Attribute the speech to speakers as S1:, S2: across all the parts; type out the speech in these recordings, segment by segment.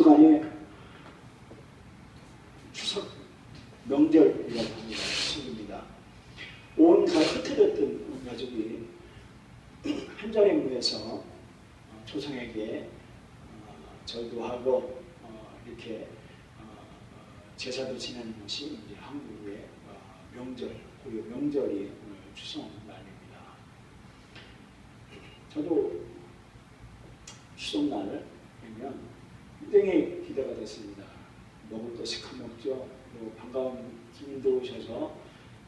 S1: 주간에 추석 명절이라고 합니다. 추석입니다. 온 흩어졌던 온 가족이 한 자리에 모여서 조상에게 절도 하고 이렇게 제사도 지내는 것이 이제 한국의 명절, 고유 명절이 오늘 추석 날입니다. 저도 추석날 되면 굉장히 기대가 됐습니다. 먹을 거 시큼 먹죠. 또 반가운 손님들 오셔서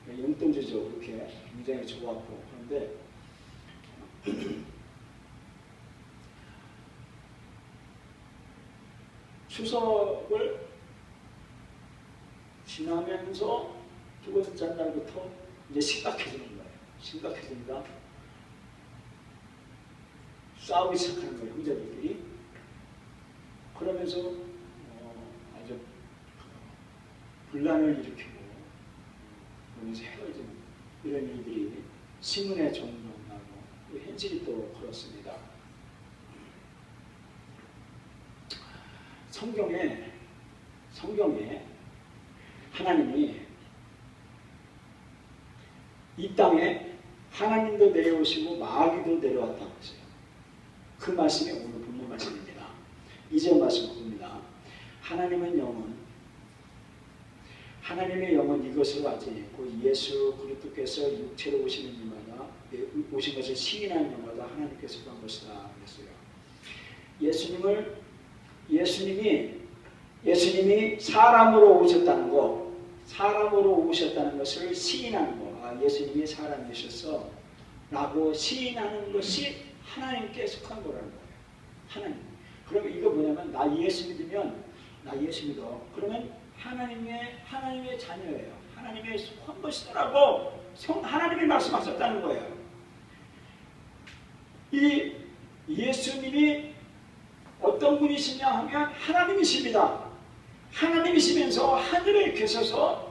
S1: 용돈 주죠. 그렇게 굉장히 좋았고. 그런데 추석을 지나면서 두 번째 날부터 이제 심각해지는 거예요. 심각해집니다. 싸우기 시작하는 거예요. 형제들끼리. 그러면서 아주 분란을 일으키고 그러면서 헤어지는 이런 일들이 신문에 종종 나고 현실이 또 그렇습니다. 성경에 하나님이 이 땅에 하나님도 내려오시고 마귀도 내려왔다고 했어요. 그 말씀이 오늘 본문 말씀입니다. 이제 말씀 봅니다. 하나님의 영은 이것을 완전했고 예수 그리스도께서 육체로 오신 것을 시인하는 영마다 하나님께서 한 것이다 그랬어요. 예수님이 사람으로 오셨다는 것을 시인하는 거. 예수님이 사람이셨어 라고 시인하는 것이 하나님께 속한 거라는 거예요. 하나님. 그러면 이거 뭐냐면 나 예수 믿으면 나 예수 믿어. 그러면 하나님의 자녀예요. 하나님의 속한 것이더라고 하나님이 말씀하셨다는 거예요. 이 예수님이 어떤 분이시냐 하면 하나님이십니다. 하나님이시면서 하늘에 계셔서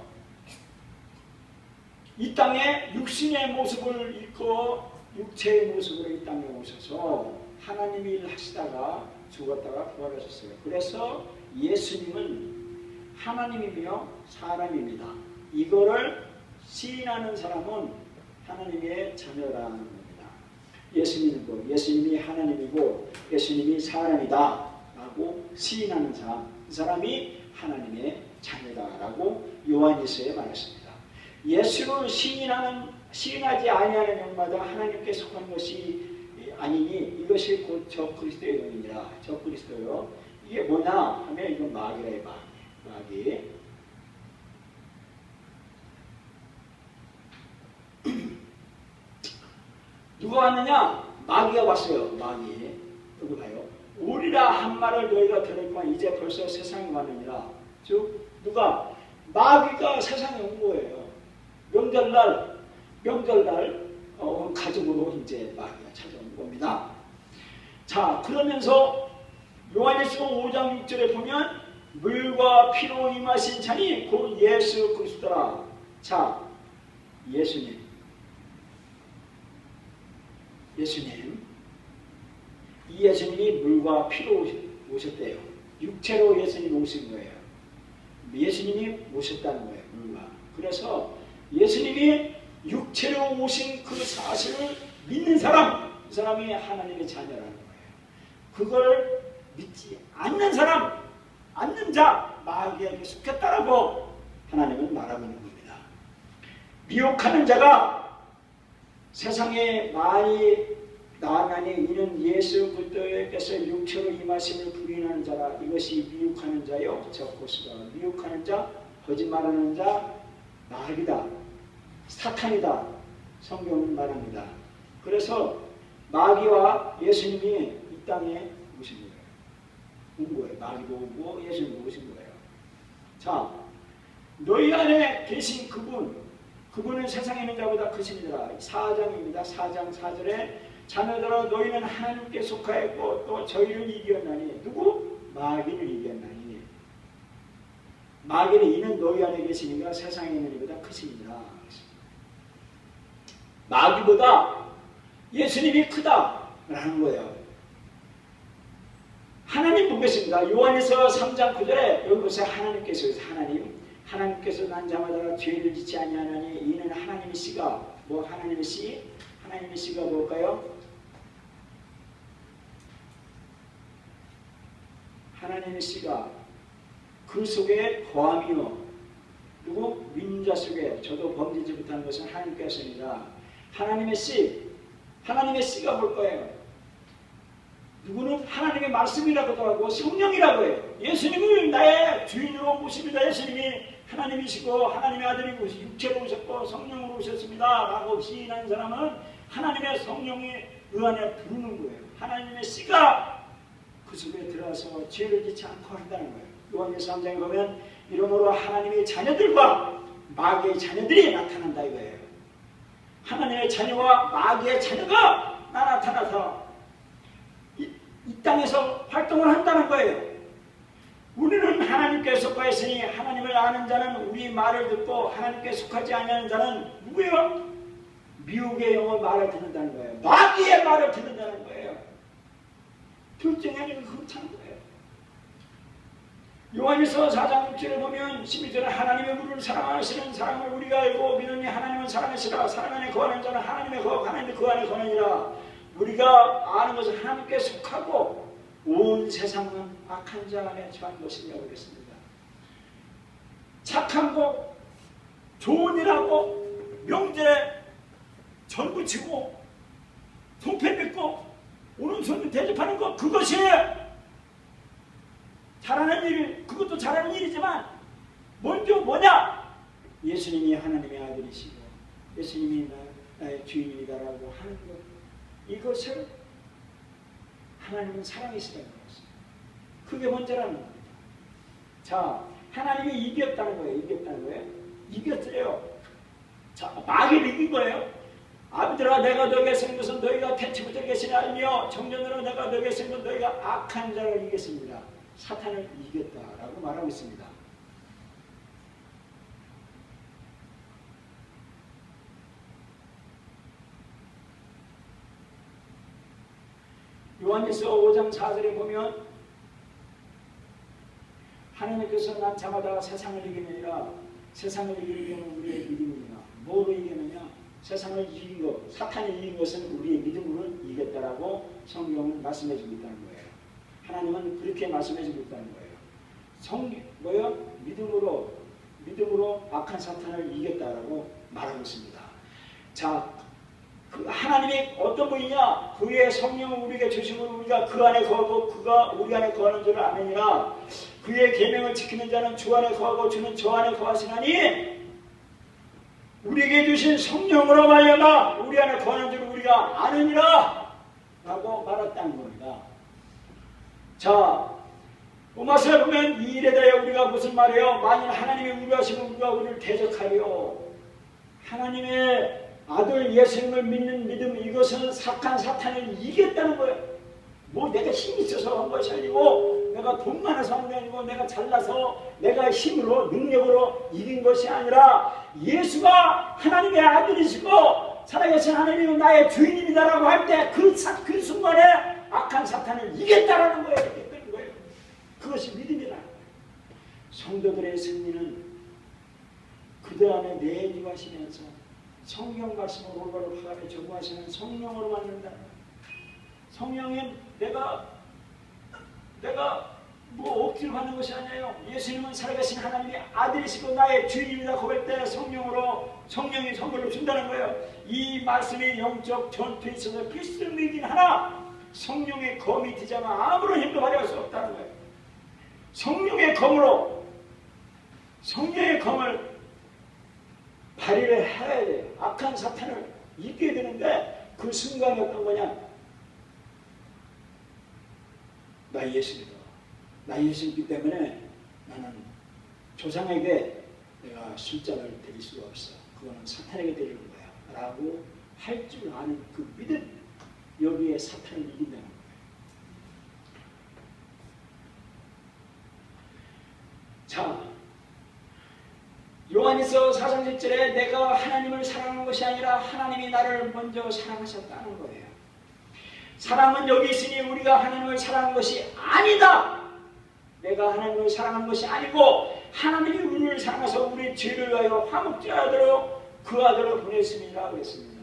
S1: 이 땅에 육신의 모습을 입고 육체의 모습으로 이 땅에 오셔서 하나님이 일하시다가 죽었다가 부활하셨어요. 그래서 예수님은 하나님이며 사람입니다. 이거를 시인하는 사람은 하나님의 자녀라는 겁니다. 예수님이 하나님이고 예수님이 사람이다 라고 시인하는 사람, 그 사람이 하나님의 자녀다라고 요한일서에 말했습니다. 예수를 시인하지 아니하는 영마다 하나님께 속한 것이 아니니 이것이 곧 저 그리스도의 영이니라. 저 그리스도요. 이게 뭐냐 하면 이건 마귀라의 마귀. 누가 왔느냐? 마귀가 왔어요. 마귀. 여기 봐요. 오리라 한 말을 너희가 들었지만 이제 벌써 세상에 왔느니라. 즉 누가? 마귀가 세상에 온 거예요. 명절날 가족으로 이제 마귀가 찾아온 겁니다. 자, 그러면서 요한일서 5장 6절에 보면 물과 피로 임하신 자니 곧 예수 그리스도라. 자, 예수님 이 예수님이 물과 피로 오셨대요. 육체로 예수님이 오신 거예요. 예수님이 오셨다는 거예요. 물과. 그래서 예수님이 육체로 오신 그 사실을 믿는 사람, 그 사람이 하나님의 자녀라는 거예요. 그걸 믿지 않는 사람, 않는 자, 마귀에게 속했다라고 하나님은 말하고 있는 겁니다. 미혹하는 자가 세상에 많이 나아가니 이는 예수 그리스도께서 육체로 임하심을 부인하는 자라. 이것이 미혹하는 자요 적고수다. 미혹하는 자, 거짓말하는 자, 마귀다, 사탄이다. 성경은 말합니다. 그래서 마귀와 예수님이 이 땅에 오신 거예요. 온 거예요. 마귀도 오고 예수님도 오신 거예요. 자, 너희 안에 계신 그분은 세상에 있는 자보다 크시니라. 4장입니다. 4장 4절에 자녀들아 너희는 하나님께 속하였고 또 저희를 이겼나니. 누구? 마귀를 이겼나니. 마귀는 이는 너희 안에 계시니까 세상에 있는 이보다 크시니라. 마귀보다 예수님이 크다라는 거예요. 하나님 한번 보겠습니다. 요한에서 3장 9절에 여기 보세요. 하나님께서 난 자마다 죄를 짓지 아니하나니 이는 하나님의 씨가 하나님의 씨가 뭘까요? 하나님의 씨가 그 속에 거함이요 그리고 민자 속에 저도 범죄지 못하는 것은 하나님께서입니다. 하나님의 씨가 뭘까요? 누구는 하나님의 말씀이라고도 하고 성령이라고 해요. 예수님을 나의 주인으로 모십니다. 예수님이 하나님이시고 하나님의 아들이고 육체로 오셨고 성령으로 오셨습니다 라고 시인하는 사람은 하나님의 성령의 안에 부르는 거예요. 하나님의 씨가 그 속에 들어와서 죄를 짓지 않고 한다는 거예요. 요한계시록 3장에 보면 이러므로 하나님의 자녀들과 마귀의 자녀들이 나타난다 이거예요. 하나님의 자녀와 마귀의 자녀가 나타나서 이 땅에서 활동을 한다는 거예요. 우리는 하나님께 속하였으니 하나님을 아는 자는 우리 말을 듣고 하나님께 속하지 아니하는 자는 누구예요? 미혹의 영의 말을 듣는다는 거예요. 마귀의 말을 듣는다는 거예요. 둘 중에 아니면 그렇다는 거예요. 요한에서 4장 6절을 보면 12절에 하나님의 우리를 사랑하시는 사랑을 우리가 알고 믿으니 하나님은 사랑하시라. 사랑 안에 거하는 자는 하나님의 거하고 하나님의 그 안에 거하느니라. 우리가 아는 것은 하나님께 속하고 온 세상은 악한 자 안에 처한 것이라고 그랬습니다. 착한 거, 좋은 일하고 명제 전부치고 통패 뱉고 오른손을 대접하는 것 그것이 잘하는 일, 그것도 잘하는 일이지만 먼저 뭐냐? 예수님이 하나님의 아들이시고 예수님이 나의 주인이다라고 하는 것 이것을 하나님은 사랑이시다는 것입니다. 그게 먼저라는 겁니다. 자, 하나님이 이겼다는 거예요. 이겼어요. 자, 마귀를 이긴 거예요. 아비들아 내가 너에게 쓴 것은 너희가 태치 못할 것이니 알며 청년들아 내가 너에게 쓴 것은 너희가 악한 자를 이겼습니다. 사탄을 이겼다라고 말하고 있습니다. 요한에서 5장 4절에 보면 하나님께서 난 자마다 세상을 이기느니라. 세상을 이기는 우리의 믿음이냐. 뭐로 이기느냐? 세상을 이긴 것, 사탄이 이긴 것은 우리의 믿음으로 이겼다라고 성경은 말씀해주고 있다는 거예요. 하나님은 그렇게 말씀해주고 있다는 거예요. 믿음으로 악한 사탄을 이겼다라고 말하고 있습니다. 자, 그 하나님이 어떤 분이냐? 그의 성령을 우리에게 주시고 우리가 그 안에 거하고 그가 우리 안에 거하는 줄을 아느니라. 그의 계명을 지키는 자는 주 안에 거하고 주는 저 안에 거하시나니 우리에게 주신 성령으로 말미암아 우리 안에 거하는 줄을 우리가 아느니라 라고 말했다는 겁니다. 자, 로마서에 보면 이 일에 대해 우리가 무슨 말이에요? 만일 하나님이 우려하시면 우리가 우리를 대적하리요. 하나님의 아들 예수님을 믿는 믿음 이것은 사탄을 이겼다는 거예요. 뭐 내가 힘이 있어서 한 것이 아니고 내가 돈 많아서 한 게 아니고 내가 잘나서 내가 힘으로 능력으로 이긴 것이 아니라 예수가 하나님의 아들이시고 살아계신 하나님이 나의 주인입니다라고 할 때 그 순간에 악한 사탄을 이겼다라는 거예요. 이겼다는 거예요. 그것이 믿음이라는 거예요. 성도들의 승리는 그들 안에 내주하시면서 성경 말씀을 올바로 하나님의 전구하시는 성령으로 만든다. 성령은 내가 뭐 억지로 받는 것이 아니에요. 예수님은 살아계신 하나님의 아들이시고 나의 주인입니다. 그럴 때 성령이 선물을 준다는 거예요. 이 말씀이 영적 전투에 있어서 필수이긴 하나 성령의 검이 되자면 아무런 힘도 발휘할 수 없다는 거예요. 성령의 검을 발휘를 해야 돼요. 악한 사탄을 이겨야 되는데 그 순간이 어떤 거냐? 나 예수님이다. 나 예수님이기 때문에 나는 조상에게 내가 술잔을 드릴 수가 없어. 그거는 사탄에게 드리는 거야. 라고 할 줄 아는 그 믿음, 여기에 사탄을 이긴다는 거예요. 자, 요한에서 4장 7절에 내가 하나님을 사랑하는 것이 아니라 하나님이 나를 먼저 사랑하셨다는 거예요. 사랑은 여기 있으니 우리가 하나님을 사랑한 것이 아니다. 내가 하나님을 사랑한 것이 아니고 하나님이 우리를 사랑하사 우리 죄를 위하여 화목제 아들로 그 아들을 보냈습니다. 그랬습니다.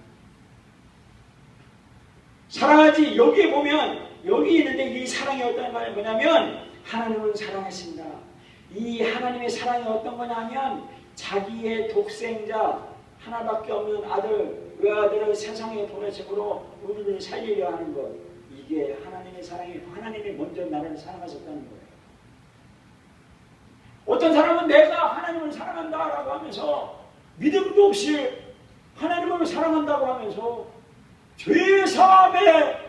S1: 사랑하지. 여기에 보면 여기 있는데 이 사랑이 어떤 거냐 뭐냐면 하나님을 사랑했습니다. 이 하나님의 사랑이 어떤 거냐면 자기의 독생자 하나밖에 없는 아들 외아들을 세상에 보내심으로 우리를 살리려 하는 것. 이게 하나님의 사랑이 하나님이 먼저 나를 사랑하셨다는 거예요. 어떤 사람은 내가 하나님을 사랑한다라고 하면서 믿음도 없이 하나님을 사랑한다고 하면서 죄사함의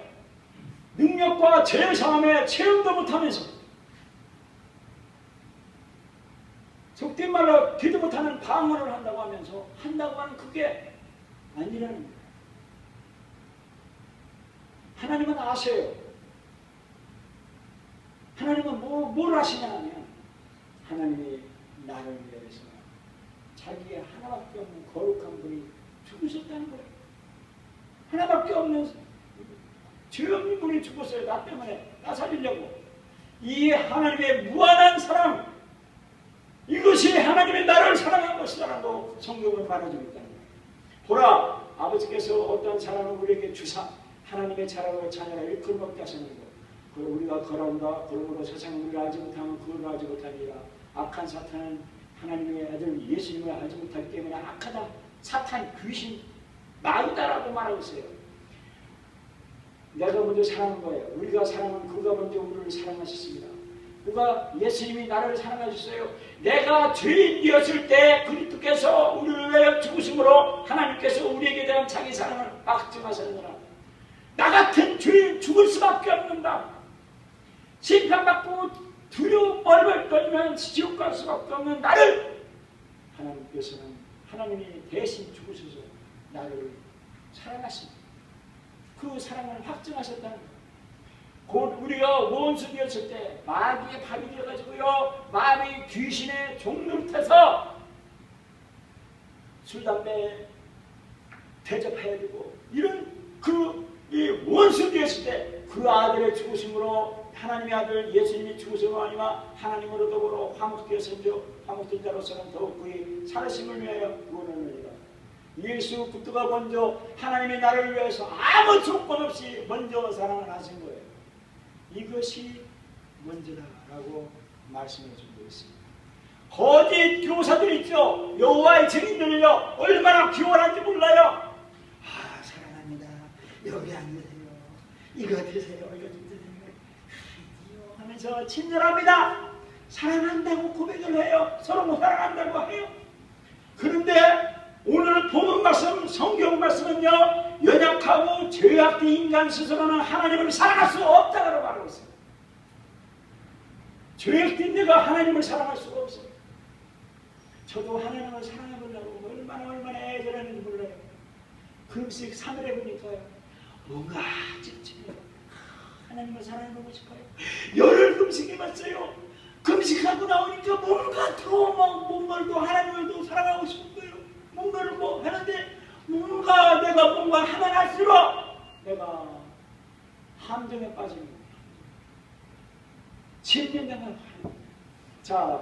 S1: 능력과 죄사함의 체험도 못하면서 속된 말로 기도 못하는 방언을 한다고 하면서 한다고 하는 그게 아니라는 거예요. 하나님은 아세요. 하나님은 뭘 아시냐 하면 하나님이 나를 위해서 자기의 하나밖에 없는 거룩한 분이 죽으셨다는 거예요. 하나밖에 없는 죄 없는 분이 죽었어요. 나 때문에 나 살리려고. 이 하나님의 무한한 사랑, 이것이 하나님의 나를 사랑한 것이라고 성경은 말해주고 있다는 거예요. 보라, 아버지께서 어떤 사랑을 우리에게 주사 하나님의 자랑으로 자녀라 일컬 먹게 하시는 것. 그걸 우리가 걸어온다. 그러므로 세상은 우리를 알지 못하면 그걸 알지 못하니라. 악한 사탄은 하나님의 아들 예수님을 알지 못하기 때문에 악하다. 사탄, 귀신, 마귀다라고 말하고 있어요. 내가 먼저 사랑한 거예요. 우리가 사랑은 그가 먼저 우리를 사랑하셨습니다. 그가 예수님이 나를 사랑하셨어요. 내가 죄인이었을 때 그리스도께서 우리를 위하여 죽으심으로 하나님께서 우리에게 대한 자기 사랑을 확증하셨느라. 나 같은 죄인 죽을 수밖에 없는다. 심판받고 두려움 벌벌 떨면 지옥 갈 수밖에 없는 나를 하나님께서는 하나님이 대신 죽으셔서 나를 사랑하십니다. 그 사랑을 확증하셨다는 거예요. 곧 우리가 원수되었을 때 마귀의 밥이 되어가지고요, 마귀 귀신의 종노릇해서 술, 담배 대접해야 되고 이런 이 원수되었을 때 그 아들의 죽으심으로 하나님의 아들 예수님이 죽으심으로 아니마 하나님으로 더불어 화목되었은즉 화목된 자로서는 더욱 그의 살으심을 위하여 구원하느니라. 예수 그리스도가 먼저 하나님의 나를 위해서 아무 조건 없이 먼저 사랑을 하신 거예요. 이것이 먼저다라고 말씀해 주고 있습니다. 거짓 교사들 있죠. 여호와의 증인들요. 얼마나 교활한지 몰라요. 아, 사랑합니다. 여기 앉으세요. 이거 드세요. 이거 좀 드세요. 하면서 친절합니다. 사랑한다고 고백을 해요. 서로 사랑한다고 해요. 그런데 오늘 보는 말씀, 성경 말씀은요, 연약하고 죄악된 인간 스스로는 하나님을 사랑할 수 없다고 말하고 있어요. 죄악된 내가 하나님을 사랑할 수가 없어요. 저도 하나님을 사랑해보려고 얼마나 애절했는지 몰라요. 금식 3일 해보니까요, 뭔가 찝찝해요. 하나님을 사랑해보고 싶어요. 열흘 금식해봤어요. 금식하고 나오니까 뭔가 뭔가를 또 하나님을 또 사랑하고 싶은 거예요. 뭔가를 뭐 하는데 뭔가 내가 뭔가 하면 할수록 내가 함정에 빠지는 거예요. 침륜당을 자,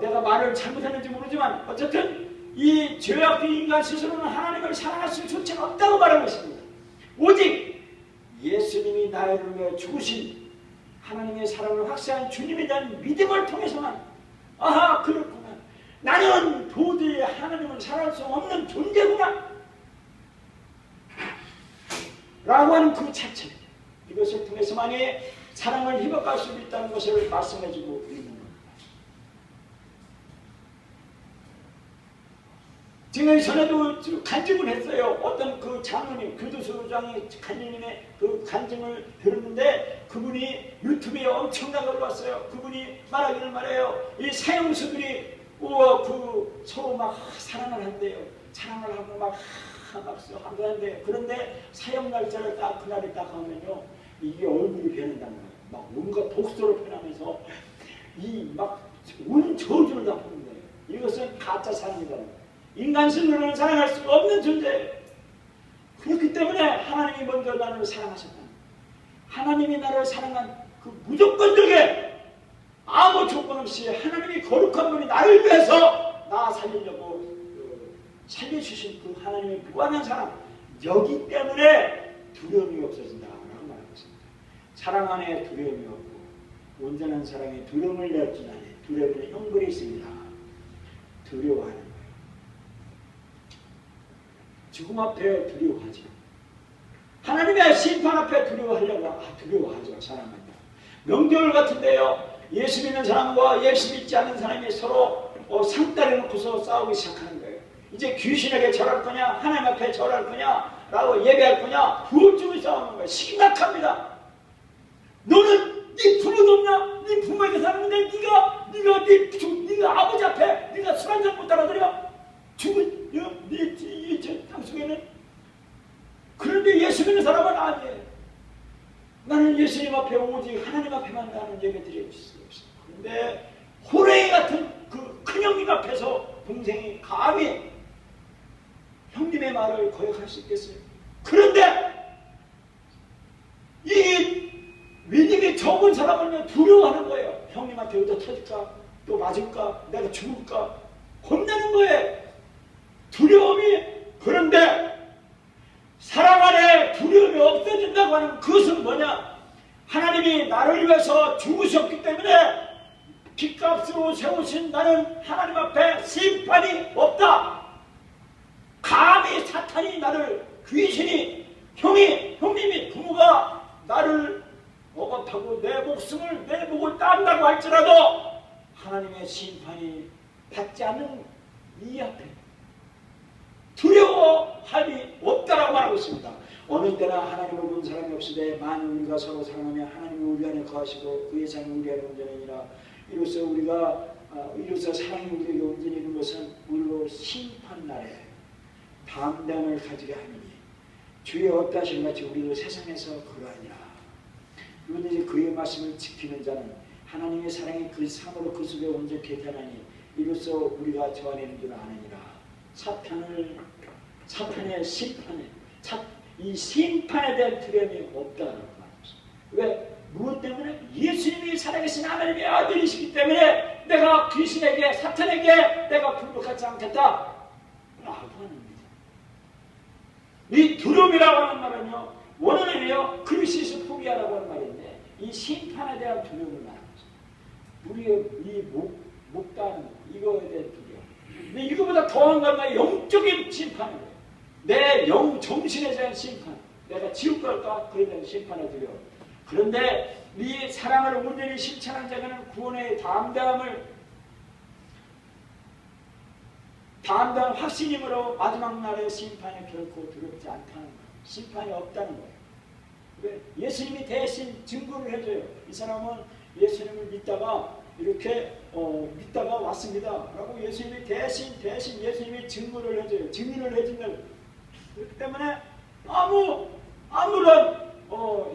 S1: 내가 말을 잘못했는지 모르지만 어쨌든 이 죄악된 인간 스스로는 하나님을 사랑할 수 조차 없다고 말하고 있습니다. 오직 예수님이 나를 위해 죽으신 하나님의 사랑을 확신한 주님에 대한 믿음을 통해서만 아하 그렇구나. 나는 도저히 하나님을 사랑할 수 없는 존재구나 라고 하는 그 자체, 이것을 통해서만이 사랑을 희박할 수 있다는 것을 말씀해주고 있는 겁니다. 제가 전에도 간증을 했어요. 어떤 그 장로님, 교도소장이 간증님의 그 간증을 들었는데 그분이 유튜브에 엄청나게 올라왔어요. 그분이 말하기를 말해요. 이 사형수들이 서로 막 사랑을 한대요. 사랑을 하고 막 하는데, 그런데 사형 날짜를 딱 그날에 딱 하면요, 이게 얼굴이 변한다는 거예요. 막 뭔가 독소를 변하면서 이 막 온 저주를 다 보는 거예요. 이것은 가짜 사랑이라는 거예요. 인간 스스로는 사랑할 수 없는 존재예요. 그렇기 때문에 하나님이 먼저 나를 사랑하셨다. 하나님이 나를 사랑한 그 무조건적인 아무 조건 없이 하나님이 거룩한 분이 나를 위해서 나 살리려고 살려주신 그 하나님의 무한한 사랑, 여기 때문에 두려움이 없어진다라고 말하고 있습니다. 사랑 안에 두려움이 없고 온전한 사랑에 두려움을 내었지 않니 두려움은 형벌이 있습니다. 두려워하는 거예요. 죽음 앞에 두려워하지. 하나님의 심판 앞에 두려워하려고 두려워하죠. 사람은요. 명절 같은데요. 예수 믿는 사람과 예수 믿지 않는 사람이 서로 상따려 놓고서 싸우기 시작하는 거예요. 이제 귀신에게 절할 거냐 하나님 앞에 절할 거냐 라고 예배할 거냐 부울증을 싸우는 거예요. 심각합니다. 너는 네 부모도 없냐? 네 부모에게 사는데 네가 아버지 앞에 네가 술 한잔 못 따라들여? 죽은 네 땅속에는. 그런데 예수 믿는 사람은 아니에요. 나는 예수님 앞에 오직 하나님 앞에만 나는 예배 드릴 수 없어요. 그런데 호랭이 같은 그 큰형님 앞에서 동생이 감히 형님의 말을 거역할 수 있겠어요? 그런데 이 믿음이 적은 사람은 두려워하는 거예요. 형님한테 어디다 터질까? 또 맞을까? 내가 죽을까? 겁나는 거예요. 두려움이. 그런데 사랑 안에 두려움이 없어진다고 하는 그것은 뭐냐? 하나님이 나를 위해서 죽으셨기 때문에 핏값으로 세우신 나는 하나님 앞에 심판이 없다. 감히 사탄이 나를, 귀신이, 형님이, 부모가 나를 억압하고 내 목을 딴다고 할지라도 하나님의 심판이 받지 않는 이 앞에 두려워함이 없다라고 말하고 있습니다. 어느 때나 하나님을 본 사람이 없으되 만일 우리가 서로 사랑하며 하나님이 우리 안에 거하시고 그의 사랑이 우리 안에 온전하니라. 이로써 사랑이 우리에게 온전히 이룬 것은 우리로 심판날에 담대함을 가지게 하느니 주의 어떠하신 같이 우리도 세상에서 그러하니라. 이제 그의 말씀을 지키는 자는 하나님의 사랑이 그 삶으로 그 속에 온전히 되나니 이로써 우리가 저 안에 있는 줄 아느니라. 사탄의 심판에 이 심판에 대한 두려움이 없다라고 말합니다. 왜? 무엇 때문에? 예수님이 살아계신 하나님의 아들이시기 때문에 내가 귀신에게 사탄에게 내가 불복하지 않겠다 라고 하는 거죠. 이 두려움이라고 하는 말은요, 원어는요 그리스도에서 포기하라고 하는 말인데 이 심판에 대한 두려움을 말하는 거죠. 우리의 이 목단 이거에 대한 두려움. 근데 이거보다 더한 건 영적인 심판이에요. 내 정신에 대한 심판. 내가 지옥 갈까? 그에 대한 심판에 두려움. 그런데 이 사랑을 온전히 실천한 자는 구원의 담대한 확신이므로 마지막 날의 심판이 결코 두렵지 않다는 거예요. 심판이 없다는 거예요. 왜? 예수님이 대신 증거를 해줘요. 이 사람은 예수님을 믿다가 이렇게 믿다가 왔습니다 라고 예수님이 대신 예수님이 증거를 해줘요. 증인을 해준다. 그렇기 때문에 아무런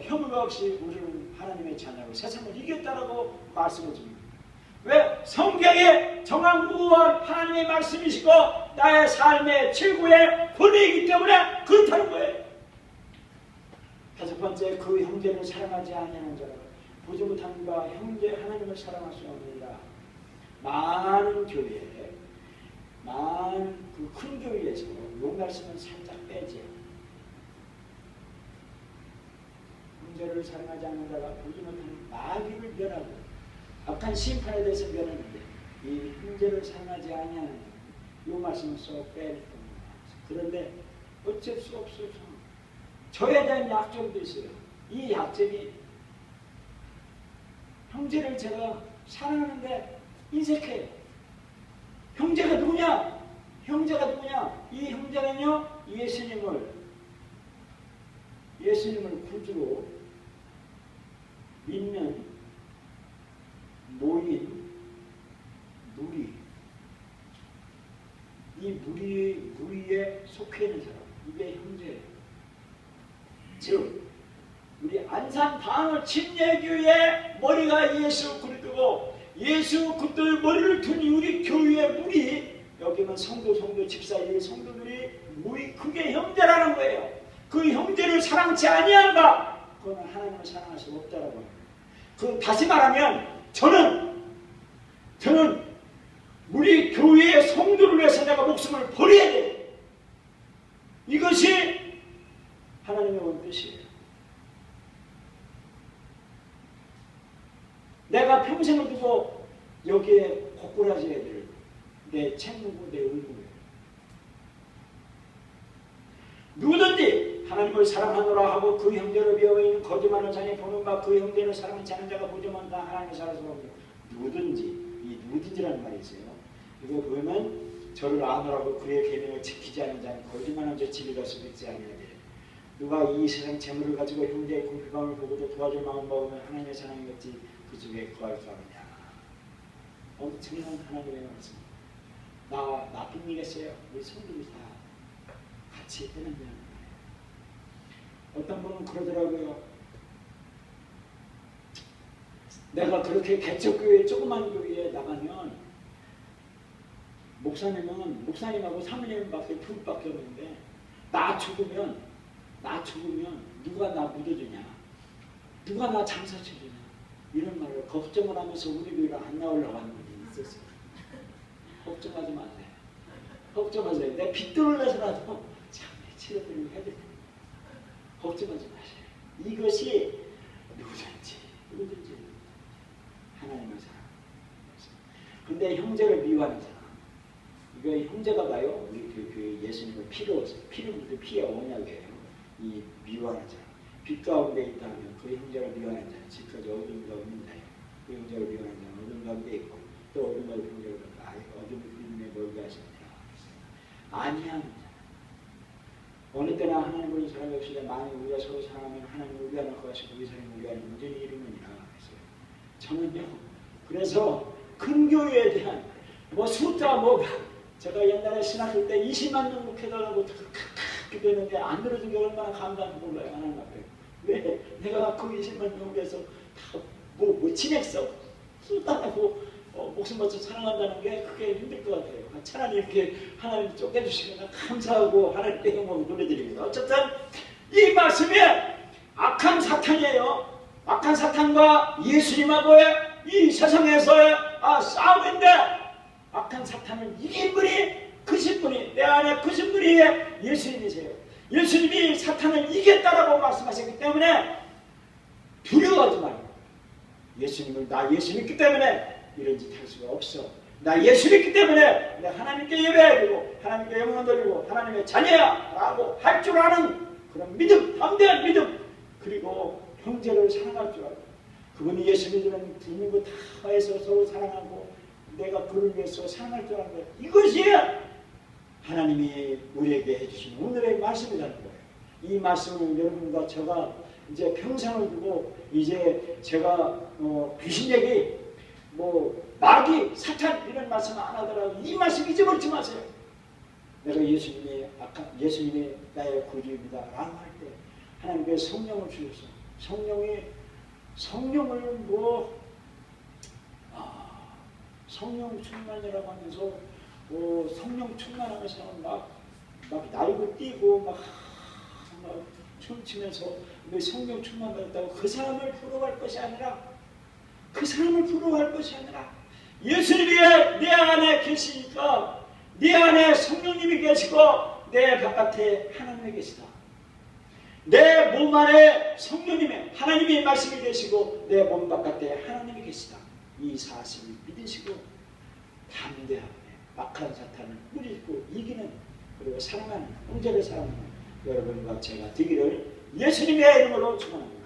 S1: 혐의가 없이 우리는 하나님의 자녀로 세상을 이겼다라고 말씀해 줍니다. 왜? 성경에 정확무한 하나님의 말씀이시고 나의 삶의 최고의 권위이기 때문에 그렇다는 거예요. 다섯 번째, 그 형제를 사랑하지 아니하는 자라 보지 못하는 바 형제 하나님을 사랑할 수 없느니라. 많은 교회에 그 큰 교회에서 요 말씀은 살짝 빼지. 형제를 사랑하지 않는 자가 보지 못하는 마귀를 면하고 악한 심판에 대해서 면하는데 이 형제를 사랑하지 아니하는 요 말씀을 쏙 빼야 됩니다. 그런데 어쩔 수 없어요. 저에 대한 약점도 있어요. 이 약점이 형제를 제가 사랑하는데 인색해요. 형제가 누구냐? 이 형제는요 예수님을 구주로 믿는 모인 무리, 이 무리에 속해 있는 사람, 이게 형제예요. 즉 우리 안산방울 침례교회의 머리가 예수 그리스도고 예수 그리스도의 머리를 둔 우리 교회의 무리, 여기는 성도 집사 이 성도들이 모이 그게 형제라는 거예요. 그 형제를 사랑치 아니한다. 그거는 하나님을 사랑할 수 없다라고 합니다. 그 다시 말하면 저는 우리 교회의 성도를 위해서 내가 목숨을 버려야 돼요. 이것이 하나님의 원뜻이에요. 내가 평생을 두고 여기에 고꾸라지 애들 내 책무고 내 의무예요. 누구든지 하나님을 사랑하노라 하고 그 형제를 비하여 거짓말하는 자니 보는 바 그 형제를 사랑하지 않는 자가 보지만 다 하나님을 사랑하는 사람이요. 누구든지, 이 누구든지라는 말이 있어요. 이거 보면 저를 아노라고 그의 계명을 지키지 않는 자는 거짓말하는 자 집에 가서 믿지 아니하되 누가 이 세상 재물을 가지고 형제의 궁핍함을 보고도 도와줄 마음 먹으면 하나님의 사랑이 없지 그 속에 거할 수 없느냐. 엄청난 하나님의 말씀. 나 나쁜 일 했어요. 우리 성도들이 다 같이 해낸다는 거예요. 어떤 분은 그러더라고요. 내가 그렇게 개척교회 조그만 교회에 나가면 목사님하고 사모님밖에 둘밖에 없는데 나 죽으면 누가 나 묻어주냐, 누가 나 장사 쳐주냐 이런 말을 걱정을 하면서 우리 교회를 안 나오려고 하는 분이 있었어요. 걱정하지 마세요. 걱정하세요. 내 빚들을 내서라도 장례 치러드리고 해야 됩니다. 걱정하지 마세요. 이것이 누구든지 하나님을 사랑합니다. 근데 형제를 미워하는 사람, 이거 형제가 봐요. 우리 그 예수님을 피로 묻은 피의 언약이에요. 이 미워하는 사람, 빛 가운데 있다면 그 형제를 미워하는 자는 지금까지 어둠 가운데 있나요? 그 형제를 미워하는 자는 어둠 가운데 있고 또 어둠 가운데 형제를 어둠 그림에 멀게 하십니다. 아니하는 자. 어느 때나 하나님을 사랑이 없으되 만일 우리가 서로 사랑하면 하나님을 위하는 것 같이 우리 사람을 위하는 문제는 이루느니라 했어요. 저는요. 그래서 근교회에 대한 숫자 제가 옛날에 신학할 때 20만 등록해달라고 기도했는데 안 들어준 게 얼마나 감사한지 몰라요. 하나님 앞에. 왜? 내가 그 20만 등록해서 다 친했어. 쏟아내고 목숨 바쳐 사랑한다는 게 그게 힘들 것 같아요. 차라리 이렇게 하나님 쪼개주시면 감사하고 하나님 때 영광을 돌려드립니다. 어쨌든 이 말씀이 악한 사탄이에요. 악한 사탄과 예수님하고의 이 세상에서의 싸움인데 악한 사탄을 이긴 분이 크신 분이 내 안에 크신 분이 예수님이세요. 예수님이 사탄을 이겼다라고 말씀하셨기 때문에 두려워하지 말고 나 예수 믿기 때문에 이런 짓 할 수가 없어. 나 예수 믿기 때문에 내가 하나님께 예배해드리고 하나님께 영광 돌리고 하나님의 자녀야 라고 할 줄 아는 그런 믿음, 담대한 믿음, 그리고 형제를 사랑할 줄 알고 그분이 예수 믿는 거 다 해서 서로 사랑하고 내가 그를 위해서 사랑할 줄 아는 거예요. 이것이 하나님이 우리에게 해주신 오늘의 말씀이라는 거예요. 이 말씀을 여러분과 제가 이제 평생을 두고 이제 제가 귀신 얘기 마귀, 사탄 이런 말씀 안 하더라도 이 말씀 잊어버리지 마세요. 내가 예수님이 나의 구주입니다 라고 할 때 하나님께 성령을 주셔서 성령을 성령 충만이라고 하면서 성령 충만하면서 막 날고 뛰고 막 춤추면서 성령 충만 받았다고 그 사람을 부러워할 것이 아니라 예수님이 내 안에 계시니까 내 안에 성령님이 계시고 내 바깥에 하나님이 계시다. 내 몸 안에 성령님의 하나님의 말씀이 계시고 내 몸 바깥에 하나님이 계시다. 이 사실을 믿으시고 담대하게 악한 사탄을 뿌리고 이기는 그리고 사랑하는 형제를 사랑하는 여러분과 제가 되기를 예수님의 이름으로 축원합니다.